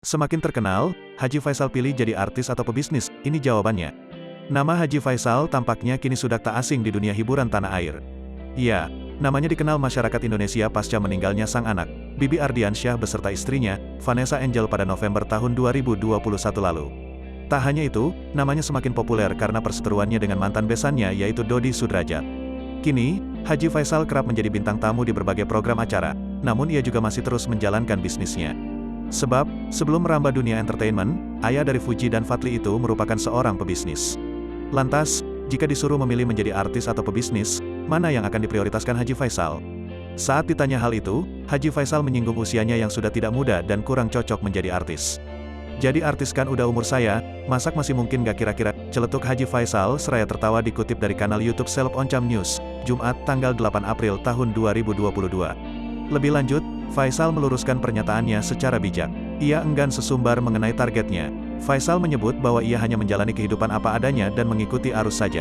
Semakin terkenal, Haji Faisal pilih jadi artis atau pebisnis? Ini jawabannya. Nama Haji Faisal tampaknya kini sudah tak asing di dunia hiburan tanah air. Iya, namanya dikenal masyarakat Indonesia pasca meninggalnya sang anak, Bibi Ardiansyah beserta istrinya, Vanessa Angel pada November tahun 2021 lalu. Tak hanya itu, namanya semakin populer karena perseteruannya dengan mantan besannya yaitu Dodi Sudrajat. Kini, Haji Faisal kerap menjadi bintang tamu di berbagai program acara, namun ia juga masih terus menjalankan bisnisnya. Sebab, sebelum merambah dunia entertainment, ayah dari Fuji dan Fadly itu merupakan seorang pebisnis. Lantas, jika disuruh memilih menjadi artis atau pebisnis, mana yang akan diprioritaskan Haji Faisal? Saat ditanya hal itu, Haji Faisal menyinggung usianya yang sudah tidak muda dan kurang cocok menjadi artis. Jadi artis kan udah umur saya, masak masih mungkin gak kira-kira, celetuk Haji Faisal seraya tertawa dikutip dari kanal YouTube Seleb Oncam News, Jumat tanggal 8 April tahun 2022. Lebih lanjut, Faisal meluruskan pernyataannya secara bijak. Ia enggan sesumbar mengenai targetnya. Faisal menyebut bahwa ia hanya menjalani kehidupan apa adanya dan mengikuti arus saja.